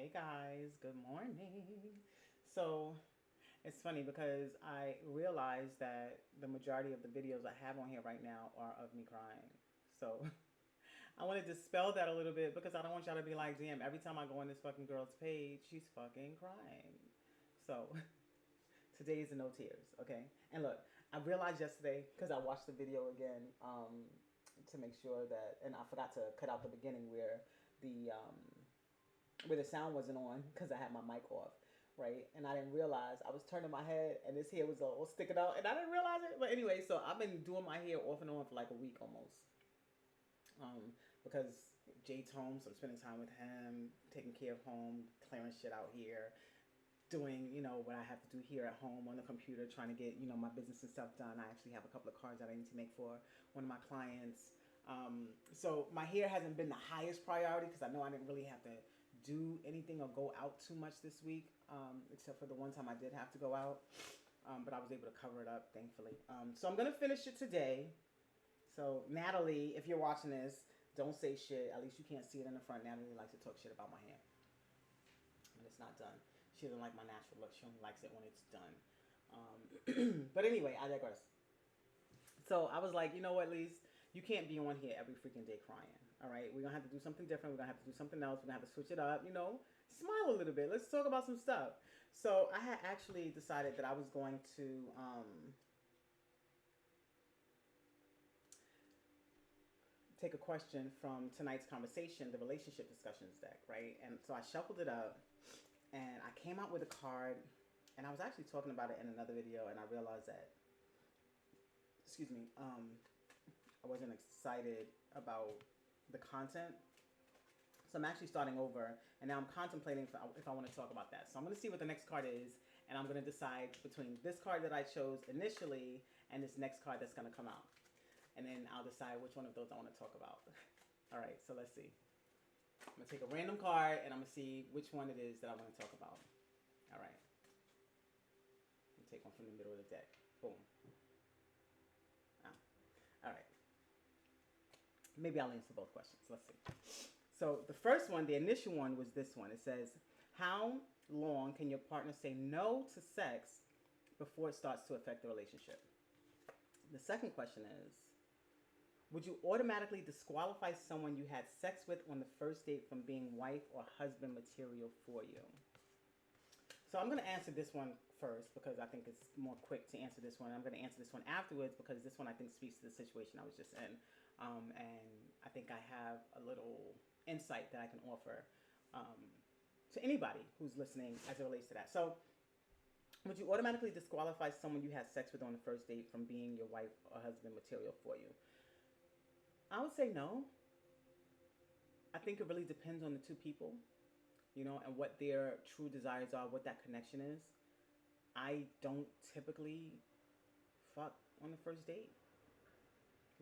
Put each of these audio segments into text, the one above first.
Hey guys, good morning. So it's funny because I realized that the majority of the videos I have on here right now are of me crying. So I want to dispel that a little bit because I don't want y'all to be like, damn, every time I go on this fucking girl's page, she's fucking crying. So today is a no tears, okay? And look, I realized yesterday because I watched the video again to make sure that, and I forgot to cut out the beginning the where the sound wasn't on because I had my mic off, right? And I didn't realize I was turning my head and this hair was all sticking out, and I didn't realize it. But anyway, so I've been doing my hair off and on for like a week almost, because Jade's home, so I'm spending time with him, taking care of home, clearing shit out here, doing what I have to do here at home on the computer, trying to get my business and stuff done. I actually have a couple of cards that I need to make for one of my clients. So my hair hasn't been the highest priority because I know I didn't really have to do anything or go out too much this week, except for the one time I did have to go out, but I was able to cover it up, thankfully. So I'm gonna finish it today. So Natalie, if you're watching this, don't say shit. At least you can't see it in the front. Natalie likes to talk shit about my hair, and it's not done. She doesn't like my natural look. She only likes it when it's done. But anyway, I digress. So I was like, you know what, Lise? You can't be on here every freaking day crying. All right? We're going to have to do something different. We're going to have to do something else. We're going to have to switch it up, Smile a little bit. Let's talk about some stuff. So I had actually decided that I was going to take a question from tonight's conversation, the relationship discussions deck, right? And so I shuffled it up and I came out with a card, and I was actually talking about it in another video, and I realized that, excuse me, I wasn't excited about the content. So I'm actually starting over, and now I'm contemplating if I want to talk about that. So I'm going to see what the next card is, and I'm going to decide between this card that I chose initially and this next card that's going to come out. And then I'll decide which one of those I want to talk about. All right, so let's see. I'm going to take a random card, and I'm going to see which one it is that I want to talk about. All right. I'll take one from the middle of the deck. Boom. Oh. All right. Maybe I'll answer both questions. Let's see. So the first one, the initial one, was this one. It says, how long can your partner say no to sex before it starts to affect the relationship? The second question is, would you automatically disqualify someone you had sex with on the first date from being wife or husband material for you? So I'm going to answer this one first because I think it's more quick to answer this one. I'm going to answer this one afterwards because this one I think speaks to the situation I was just in. And I think I have a little insight that I can offer to anybody who's listening as it relates to that. So would you automatically disqualify someone you had sex with on the first date from being your wife or husband material for you? I would say no. I think it really depends on the two people, and what their true desires are, what that connection is. I don't typically fuck on the first date.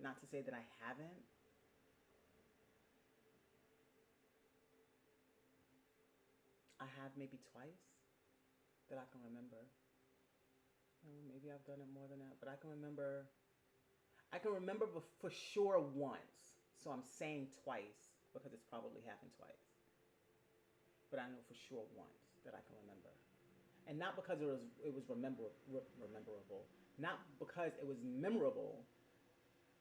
Not to say that I haven't. I have maybe twice that I can remember. Maybe I've done it more than that, but I can remember for sure once. So I'm saying twice because it's probably happened twice. But I know for sure once that I can remember. And not because it was rememberable. Not because it was memorable.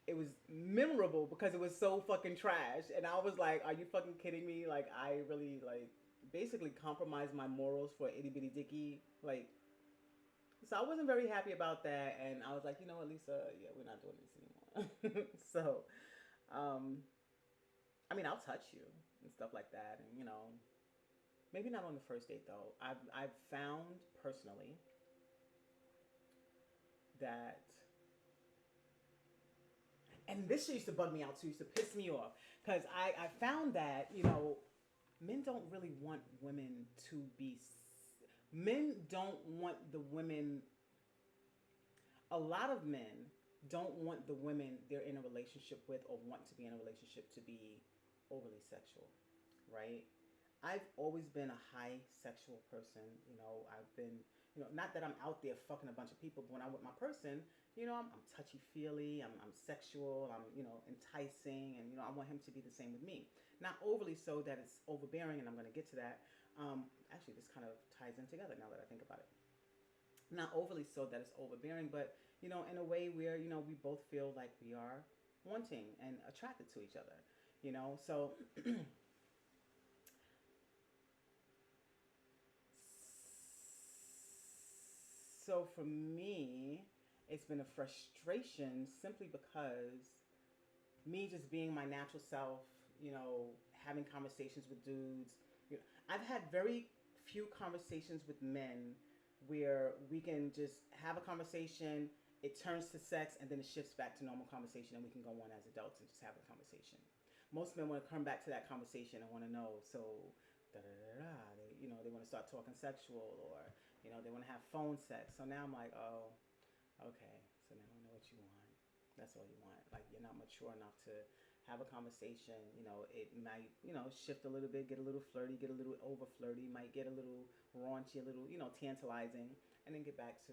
It was memorable because it was so fucking trash. And I was like, are you fucking kidding me? Like, I really, basically compromised my morals for itty bitty dicky. So I wasn't very happy about that. And I was like, you know what, Lisa? Yeah, we're not doing this anymore. So, I'll touch you and stuff like that. And, maybe not on the first date, though. I've found personally that, and this shit used to bug me out too, used to piss me off, because I found that, men don't really want women to be, men don't want the women, a lot of men don't want the women they're in a relationship with or want to be in a relationship to be overly sexual, right? I've always been a high sexual person. I've been, not that I'm out there fucking a bunch of people, but when I'm with my person, I'm touchy-feely, I'm sexual, I'm, enticing, and, I want him to be the same with me. Not overly so that it's overbearing, and I'm going to get to that, Actually, this kind of ties in together now that I think about it. Not overly so that it's overbearing, but in a way where we both feel like we are wanting and attracted to each other. So so for me, it's been a frustration simply because me just being my natural self, having conversations with dudes. I've had very few conversations with men where we can just have a conversation, it turns to sex, and then it shifts back to normal conversation, and we can go on as adults and just have a conversation. Most men want to come back to that conversation and want to know, so da da da da. They want to start talking sexual, or they want to have phone sex. So now I'm like, oh, okay. So now I know what you want. That's all you want. Like, you're not mature enough to have a conversation. It might, shift a little bit, get a little flirty, get a little over flirty, might get a little raunchy, a little, tantalizing, and then get back to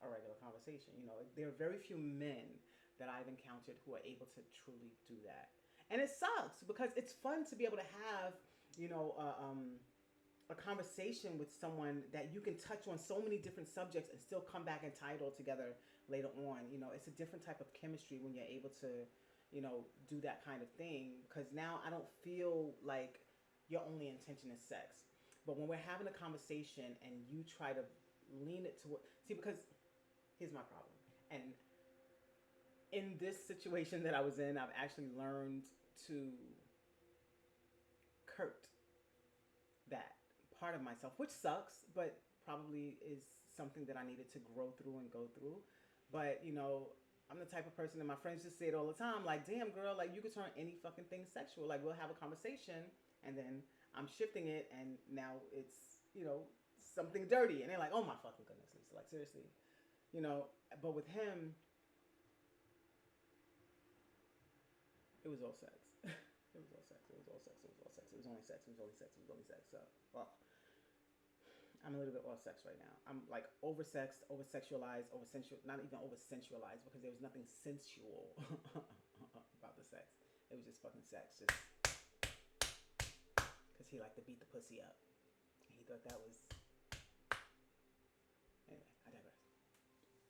a regular conversation. There are very few men that I've encountered who are able to truly do that. And it sucks because it's fun to be able to have, a conversation with someone that you can touch on so many different subjects and still come back and tie it all together later on. It's a different type of chemistry when you're able to, do that kind of thing. Because now I don't feel like your only intention is sex. But when we're having a conversation and you try to lean it to see, because here's my problem. And in this situation that I was in, I've actually learned to curt that part of myself, which sucks, but probably is something that I needed to grow through and go through. But I'm the type of person, and my friends just say it all the time, like, damn girl, like you could turn any fucking thing sexual. Like, we'll have a conversation and then I'm shifting it and now it's, something dirty, and they're like, oh my fucking goodness, Lisa, like seriously. But with him, it was all sex. It was all sex. It was all sex. It was all sex. It was only sex. It was only sex. It was only sex. So, well, I'm a little bit off sex right now. I'm like over-sexed, over-sexualized, not even over-sensualized, because there was nothing sensual about the sex. It was just fucking sex. Just because he liked to beat the pussy up. He thought that was... Anyway, I digress.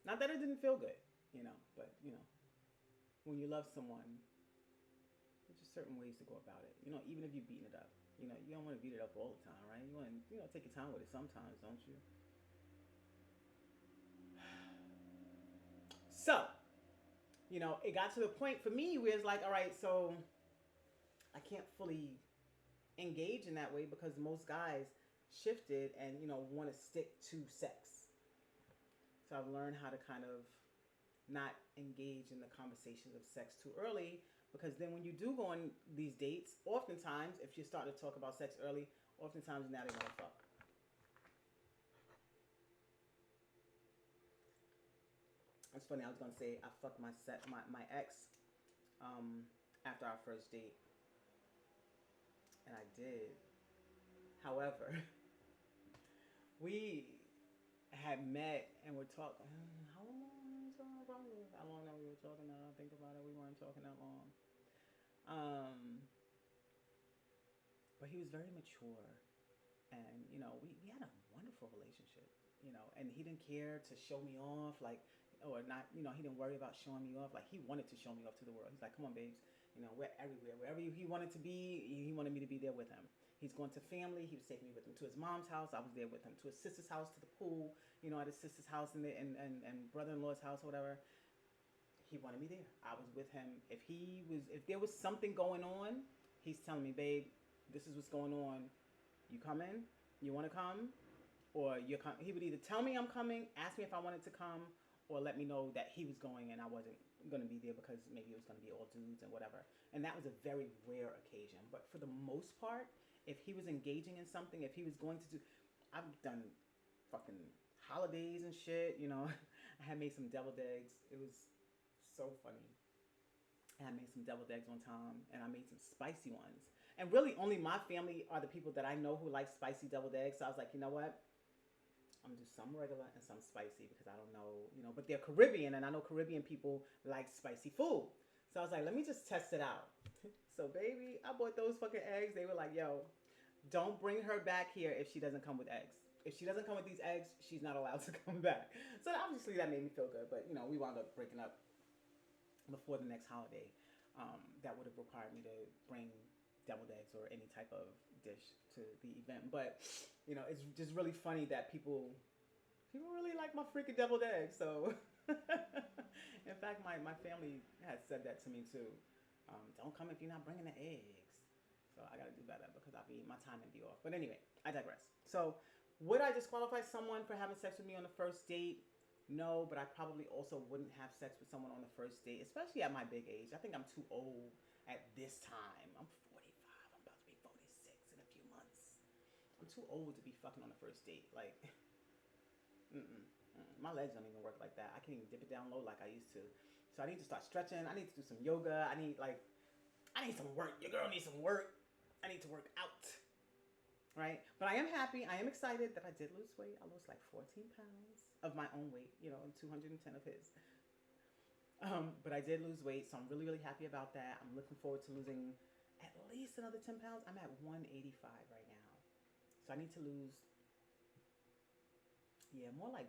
Not that it didn't feel good, but, when you love someone, there's just certain ways to go about it. Even if you're beating it up. You don't want to beat it up all the time, right? You want to, take your time with it sometimes, don't you? So, it got to the point for me where it's like, all right, so I can't fully engage in that way because most guys shifted and, want to stick to sex. So I've learned how to kind of not engage in the conversations of sex too early. Because then when you do go on these dates, oftentimes, if you start to talk about sex early, oftentimes now they want to fuck. It's funny, I was going to say I fucked my ex after our first date. And I did. However, we had met and were talking. How long we were talking now? I think about it. We weren't talking that long. But he was very mature, and we had a wonderful relationship, and he didn't care to show me off, like, or not, he didn't worry about showing me off. Like, he wanted to show me off to the world. He's like, come on, babes, we're everywhere. Wherever he wanted to be, he wanted me to be there with him. He's going to family. He was taking me with him to his mom's house. I was there with him to his sister's house, to the pool, at his sister's house and brother-in-law's house, whatever. He wanted me there. I was with him. If there was something going on, he's telling me, babe, this is what's going on. You coming? You want to come? Or you're coming? He would either tell me I'm coming, ask me if I wanted to come, or let me know that he was going and I wasn't going to be there because maybe it was going to be all dudes and whatever. And that was a very rare occasion. But for the most part, if he was engaging in something, if he was going to do... I've done fucking holidays and shit, I had made some deviled eggs. It was so funny. I made some deviled eggs one time, and I made some spicy ones. And really, only my family are the people that I know who like spicy deviled eggs. So I was like, you know what? I'm gonna do some regular and some spicy because I don't know, but they're Caribbean, and I know Caribbean people like spicy food. So I was like, let me just test it out. So baby, I bought those fucking eggs. They were like, yo, Don't bring her back here if she doesn't come with eggs. If she doesn't come with these eggs, she's not allowed to come back. So obviously that made me feel good, but we wound up breaking up before the next holiday. That would have required me to bring deviled eggs or any type of dish to the event. But it's just really funny that people really like my freaking deviled eggs. So in fact, my family has said that to me too. Don't come if you're not bringing the eggs. So I gotta do better because I'll be my time and be off. But anyway, I digress. So would I disqualify someone for having sex with me on the first date? No, but I probably also wouldn't have sex with someone on the first date, especially at my big age. I think I'm too old at this time. I'm 45. I'm about to be 46 in a few months. I'm too old to be fucking on the first date. Like, my legs don't even work like that. I can't even dip it down low like I used to. So I need to start stretching. I need to do some yoga. I need some work. Your girl needs some work. I need to work out. Right? But I am happy. I am excited that I did lose weight. I lost like 14 pounds of my own weight, and 210 of his. But I did lose weight, so I'm really, really happy about that. I'm looking forward to losing at least another 10 pounds. I'm at 185 right now. So I need to lose, more like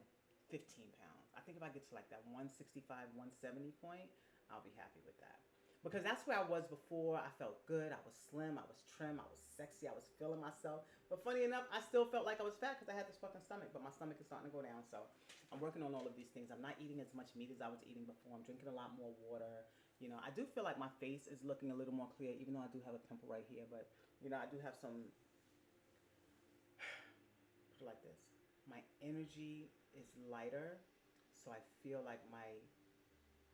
15 pounds. I think if I get to like that 165, 170 point, I'll be happy with that. Because that's where I was before. I felt good. I was slim. I was trim. I was sexy. I was feeling myself. But funny enough, I still felt like I was fat because I had this fucking stomach. But my stomach is starting to go down. So I'm working on all of these things. I'm not eating as much meat as I was eating before. I'm drinking a lot more water. I do feel like my face is looking a little more clear, even though I do have a pimple right here. But, I do have some, put it like this. My energy is lighter. So I feel like my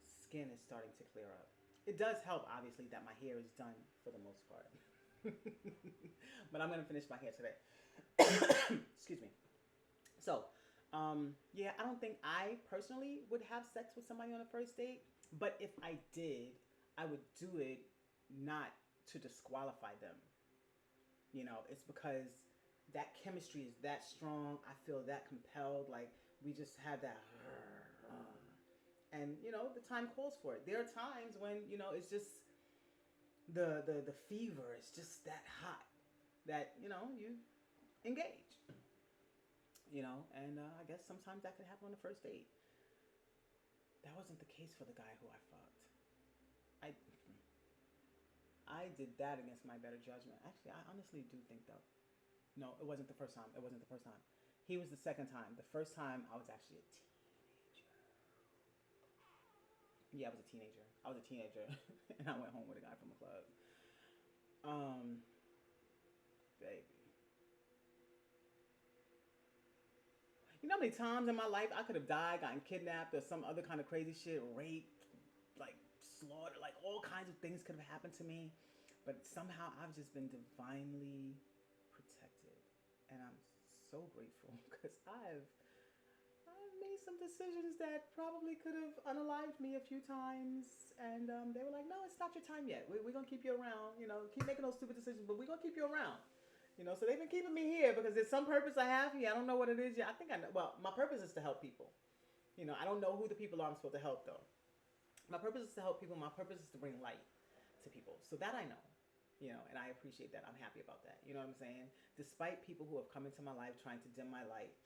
skin is starting to clear up. It does help, obviously, that my hair is done for the most part. But I'm going to finish my hair today. Excuse me. So, I don't think I personally would have sex with somebody on a first date. But if I did, I would do it not to disqualify them. It's because that chemistry is that strong. I feel that compelled. Like, we just have that... And, the time calls for it. There are times when, it's just the fever is just that hot that, you engage. And I guess sometimes that could happen on the first date. That wasn't the case for the guy who I fucked. I did that against my better judgment. Actually, I honestly do think though. No, it wasn't the first time. It wasn't the first time. He was the second time. The first time I was actually a teenager. Yeah, I was a teenager. And I went home with a guy from a club. Baby. You know how many times in my life I could have died, gotten kidnapped, or some other kind of crazy shit, raped, like slaughtered, like all kinds of things could have happened to me. But somehow I've just been divinely protected. And I'm so grateful because I've made some decisions that probably could have unalived me a few times. And they were like, no, it's not your time yet. We're going to keep you around. Keep making those stupid decisions, but we're going to keep you around. So they've been keeping me here because there's some purpose I have here. I don't know what it is yet. I think I know. Well, my purpose is to help people. I don't know who the people are I'm supposed to help, though. My purpose is to help people. My purpose is to bring light to people. So that I know. And I appreciate that. I'm happy about that. You know what I'm saying? Despite people who have come into my life trying to dim my light,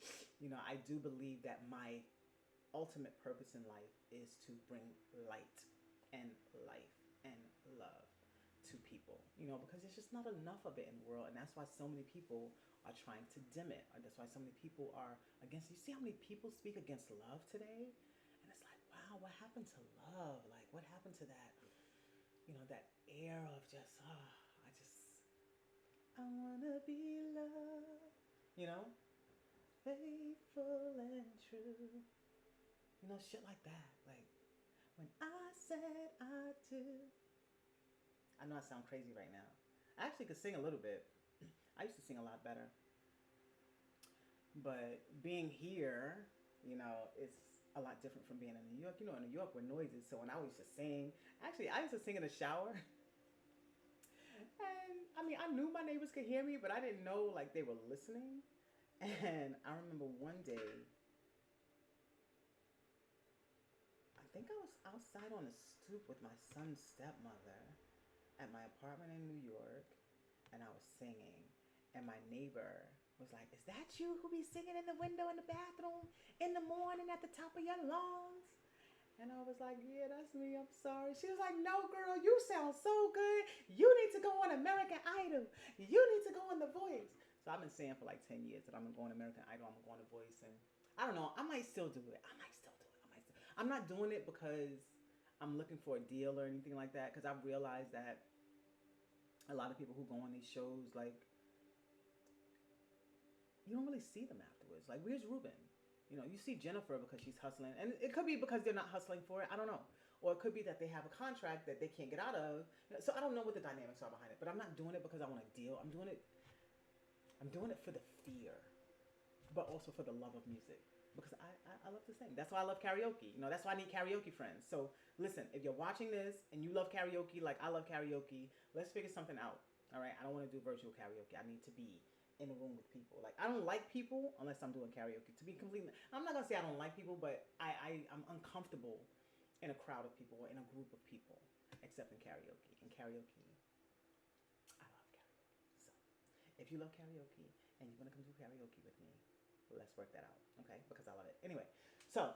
I do believe that my ultimate purpose in life is to bring light and life and love to people, because there's just not enough of it in the world. And that's why so many people are trying to dim it. Or that's why so many people are against. You see how many people speak against love today? And it's like, wow, what happened to love? Like, what happened to that, that air of just, I wanna be loved, faithful and true, shit like that. Like, when I said I do. I know I sound crazy right now. I actually could sing a little bit. I used to sing a lot better. But being here, it's a lot different from being in New York. In New York we're noisy. So when I used to sing, actually I used to sing in the shower. And I knew my neighbors could hear me, but I didn't know like they were listening. And I remember one day, I think I was outside on the stoop with my son's stepmother at my apartment in New York, and I was singing. And my neighbor was like, "Is that you who be singing in the window in the bathroom in the morning at the top of your lungs?" And I was like, "Yeah, that's me. I'm sorry." She was like, "No, girl, you sound so good. You need to go on American Idol. You need to go on The Voice." So I've been saying for like 10 years that I'm going to go on American Idol. I'm going to go on The Voice. And I don't know. I might still do it. I might still do it. I'm not doing it because I'm looking for a deal or anything like that. Because I've realized that a lot of people who go on these shows, like, you don't really see them afterwards. Like, where's Ruben? You know, you see Jennifer because she's hustling, and it could be because they're not hustling for it. I don't know, or it could be that they have a contract that they can't get out of. So I don't know what the dynamics are behind it. But I'm not doing it because I want a deal. I'm doing it. I'm doing it for the fear, but also for the love of music. Because I love to sing. That's why I love karaoke. You know, that's why I need karaoke friends. So listen, if you're watching this and you love karaoke like I love karaoke, let's figure something out. All right, I don't want to do virtual karaoke. I need to be in a room with people. Like, I don't like people unless I'm doing karaoke. To be completely, I'm not gonna say I don't like people, but I'm uncomfortable in a crowd of people, in a group of people, except in karaoke. In karaoke, I love karaoke. So if you love karaoke and you want to come do karaoke with me, let's work that out, okay? Because I love it. Anyway, so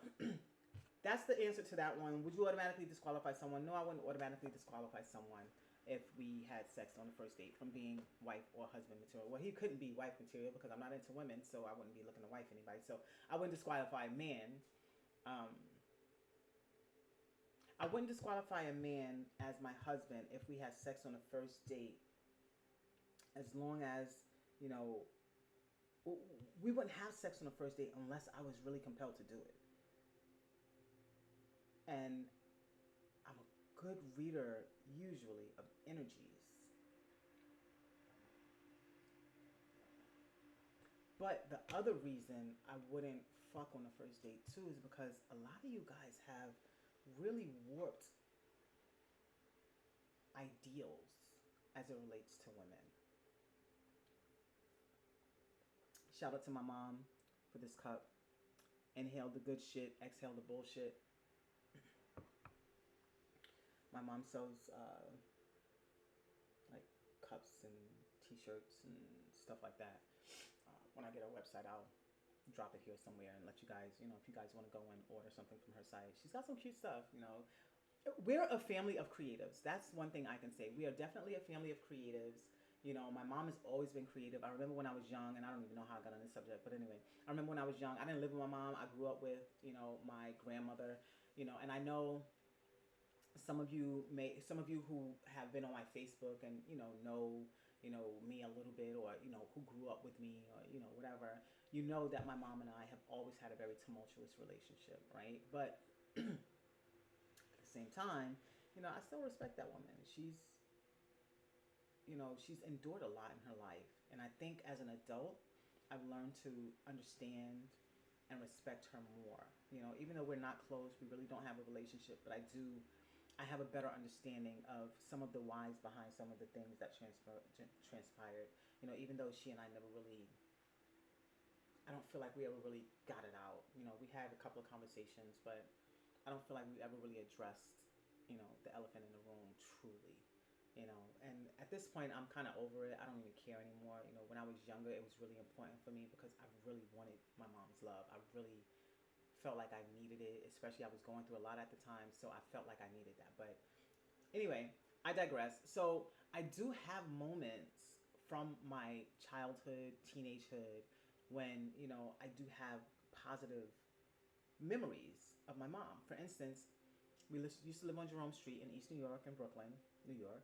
that's the answer to that one. Would you automatically disqualify someone? No, I wouldn't automatically disqualify someone if we had sex on the first date from being wife or husband material. Well, he couldn't be wife material because I'm not into women, so I wouldn't be looking to wife anybody. So I wouldn't disqualify a man. I wouldn't disqualify a man as my husband if we had sex on the first date, as long as, you know, we wouldn't have sex on the first date unless I was really compelled to do it. And I'm a good reader, usually, of energies. But the other reason I wouldn't fuck on the first date, too, is because a lot of you guys have really warped ideals as it relates to women. Shout out to my mom for this cup. Inhale the good shit, exhale the bullshit. My mom sells like cups and t-shirts and stuff like that. When I get her website, I'll drop it here somewhere and let you guys, you know, if you guys want to go and order something from her site. She's got some cute stuff, you know. We're a family of creatives. That's one thing I can say. We are definitely a family of creatives. You know, my mom has always been creative. I remember when I was young, and I don't even know how I got on this subject, but anyway, I remember when I was young, I didn't live with my mom. I grew up with, you know, my grandmother, you know, and I know some of you who have been on my Facebook and, you know, me a little bit, or, you know, who grew up with me, or, you know, whatever, you know that my mom and I have always had a very tumultuous relationship, right? But at the same time, you know, I still respect that woman. She's endured a lot in her life. And I think as an adult, I've learned to understand and respect her more. You know, even though we're not close, we really don't have a relationship, but I have a better understanding of some of the whys behind some of the things that transpired. You know, even though she and I never really, I don't feel like we ever really got it out. You know, we had a couple of conversations, but I don't feel like we ever really addressed, you know, the elephant in the room truly. You know, and at this point, I'm kind of over it. I don't even care anymore. You know, when I was younger, it was really important for me because I really wanted my mom's love. I really felt like I needed it, especially I was going through a lot at the time, so I felt like I needed that. But anyway, I digress. So I do have moments from my childhood, teenagehood, when, you know, I do have positive memories of my mom. For instance, we used to live on Jerome Street in East New York in Brooklyn, New York.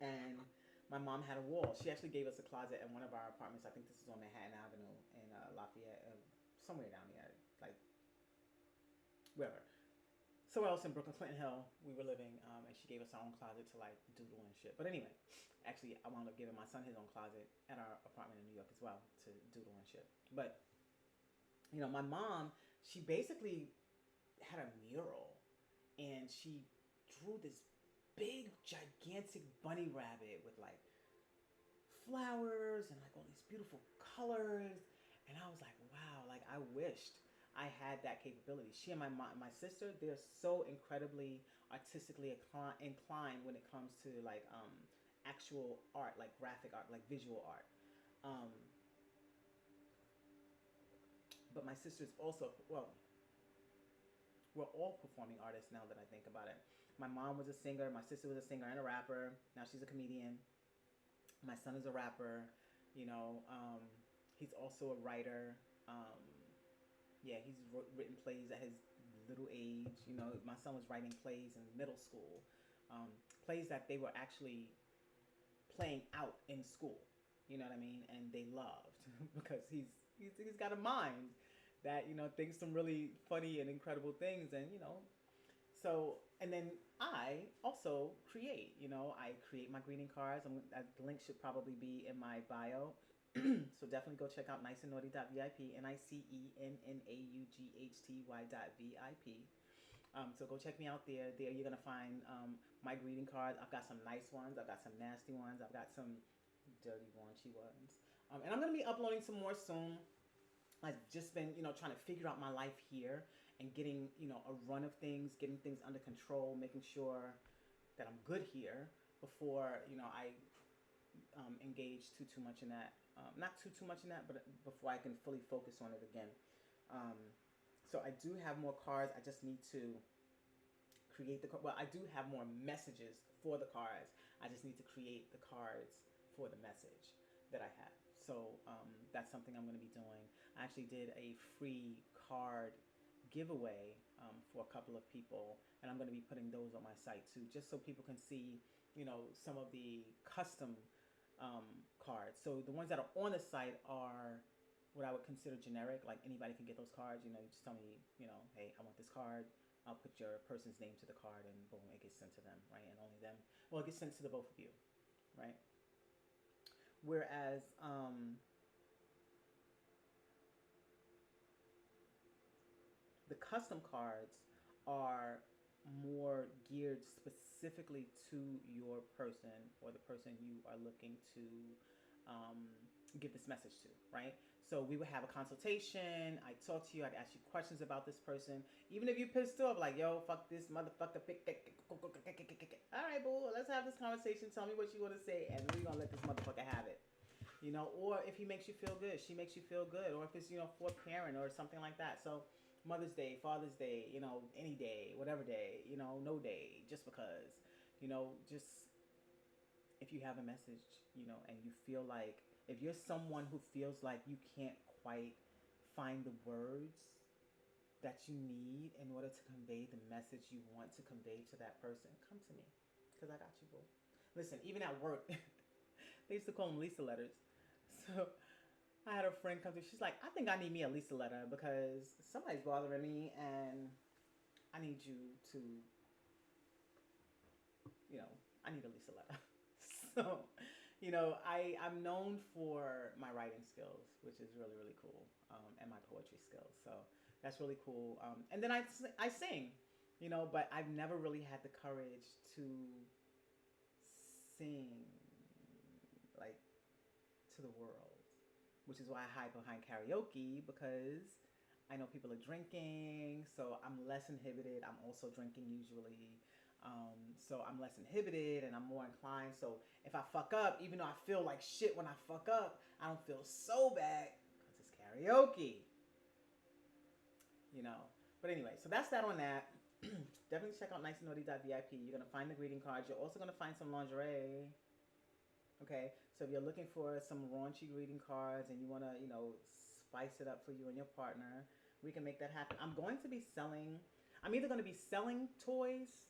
And my mom had a wall. She actually gave us a closet in one of our apartments. I think this is on Manhattan Avenue in Lafayette, somewhere down here, like wherever. Somewhere else in Brooklyn, Clinton Hill, we were living, and she gave us our own closet to like doodle and shit. But anyway, actually, I wound up giving my son his own closet at our apartment in New York as well to doodle and shit. But you know, my mom, she basically had a mural, and she drew this big, gigantic bunny rabbit with like flowers and like all these beautiful colors. And I was like, wow, like I wished I had that capability. She and my sister, they're so incredibly artistically inclined when it comes to like actual art, like graphic art, like visual art. Um, but my sister's also, well, we're all performing artists now that I think about it. My mom was a singer, my sister was a singer and a rapper. Now she's a comedian. My son is a rapper. You know, he's also a writer. Um, yeah, he's written plays at his little age. You know, my son was writing plays in middle school, plays that they were actually playing out in school. You know what I mean? And they loved because he's got a mind that thinks some really funny and incredible things, and so, and then I also create. I create my greeting cards. The link should probably be in my bio. So definitely go check out niceandnaughty.vip, niceandnaughty.vip. So go check me out there. There you're gonna find my greeting cards. I've got some nice ones. I've got some nasty ones. I've got some dirty, raunchy ones. And I'm gonna be uploading some more soon. I've just been, trying to figure out my life here and getting, a run of things, getting things under control, making sure that I'm good here before, I engage too much in that. Not too much in that, but before I can fully focus on it again. Um, so I do have more cards. I just need to create well, I do have more messages for the cards. I just need to create the cards for the message that I have. So that's something I'm going to be doing. I actually did a free card giveaway for a couple of people, and I'm going to be putting those on my site too, just so people can see, some of the custom cards. So the ones that are on the site are what I would consider generic. Like anybody can get those cards. You just tell me, hey, I want this card. I'll put your person's name to the card, and boom, it gets sent to them, right? And only them. Well, it gets sent to the both of you, right? Whereas the custom cards are more geared specifically to your person or the person you are looking to give this message to, right? So we would have a consultation. I'd talk to you. I'd ask you questions about this person. Even if you pissed off, like, yo, fuck this motherfucker. All right, boo, let's have this conversation. Tell me what you want to say, and we're going to let this motherfucker have it. Or if he makes you feel good, she makes you feel good. Or if it's, for a parent or something like that. So Mother's Day, Father's Day, any day, whatever day, no day, just because, just if you have a message, and you feel like, if you're someone who feels like you can't quite find the words that you need in order to convey the message you want to convey to that person, come to me, because I got you, boo. Listen, even at work, they used to call them Lisa letters. So I had a friend come to me. She's like, I think I need me a Lisa letter because somebody's bothering me and I need you to, I need a Lisa letter. So, I'm known for my writing skills, which is really, really cool, and my poetry skills. So that's really cool. And then I sing, but I've never really had the courage to sing, like, to the world, which is why I hide behind karaoke, because I know people are drinking, so I'm less inhibited. I'm also drinking usually. So I'm less inhibited and I'm more inclined. So if I fuck up, even though I feel like shit when I fuck up, I don't feel so bad because it's karaoke. But anyway, so that's that on that. Definitely check out niceandnaughty.vip. You're going to find the greeting cards. You're also going to find some lingerie. Okay, so if you're looking for some raunchy greeting cards and you want to, spice it up for you and your partner, we can make that happen. I'm either going to be selling toys,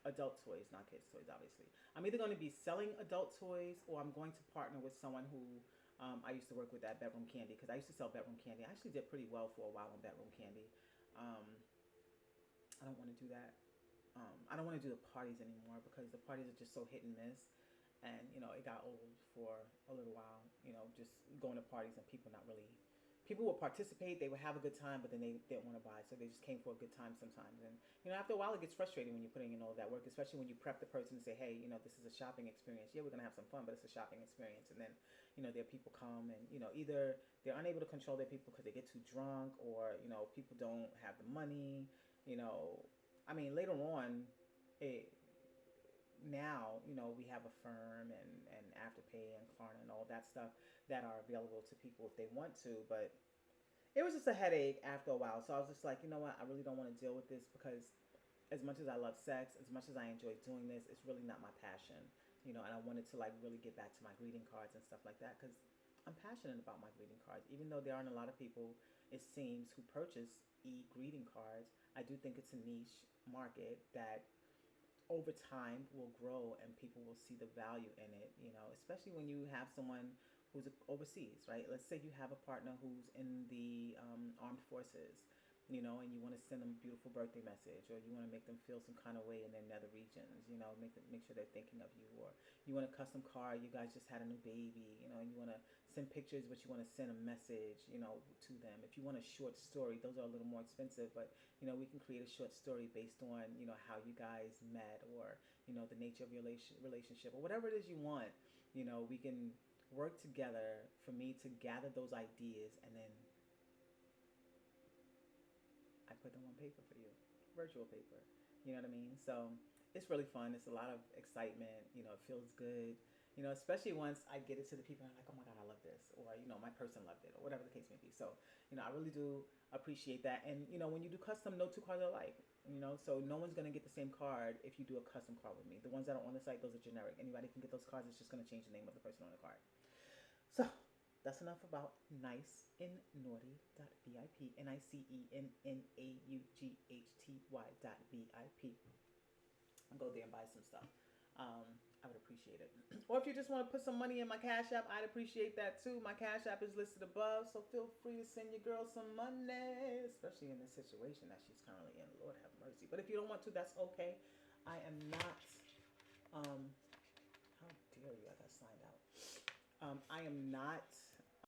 adult toys, not kids' toys, obviously. I'm either going to be selling adult toys or I'm going to partner with someone who I used to work with at Bedroom Candy, because I used to sell Bedroom Candy. I actually did pretty well for a while on Bedroom Candy. I don't want to do that. I don't want to do the parties anymore because the parties are just so hit and miss. And, it got old for a little while, just going to parties and people would participate, they would have a good time, but then they didn't want to buy, so they just came for a good time sometimes. And, after a while it gets frustrating when you're putting in all that work, especially when you prep the person and say, hey, this is a shopping experience. Yeah, we're going to have some fun, but it's a shopping experience. And then, their people come and, either they're unable to control their people because they get too drunk, or, people don't have the money, later on, now, we have Affirm and Afterpay and Klarna and all that stuff that are available to people if they want to. But it was just a headache after a while. So I was just like, you know what? I really don't want to deal with this because as much as I love sex, as much as I enjoy doing this, it's really not my passion. And I wanted to like really get back to my greeting cards and stuff like that because I'm passionate about my greeting cards. Even though there aren't a lot of people, it seems, who purchase greeting cards, I do think it's a niche market that over time will grow and people will see the value in it, especially when you have someone who's overseas, right? Let's say you have a partner who's in the armed forces, and you want to send them a beautiful birthday message, or you want to make them feel some kind of way in their nether regions, make sure they're thinking of you, or you want a custom card, you guys just had a new baby, and you want to send pictures, but you want to send a message, to them. If you want a short story, those are a little more expensive, but we can create a short story based on how you guys met, or the nature of your relationship, or whatever it is you want. We can work together for me to gather those ideas, and then I put them on paper for you, virtual paper. You know what I mean? So it's really fun. It's a lot of excitement. It feels good. Especially once I get it to the people and I'm like, oh my God, I love this. Or, my person loved it, or whatever the case may be. So, I really do appreciate that. And, when you do custom, no two cards are alike. So no one's going to get the same card if you do a custom card with me. The ones that are on the site, those are generic. Anybody can get those cards. It's just going to change the name of the person on the card. So that's enough about nice and naughty.vip. NICENNAUGHTY.vip. I'll go there and buy some stuff. I would appreciate it. Or if you just want to put some money in my Cash App, I'd appreciate that too. My Cash App is listed above, so feel free to send your girl some money, especially in this situation that she's currently in. Lord have mercy. But if you don't want to, that's okay. I am not. How dare you? I got signed out. I am not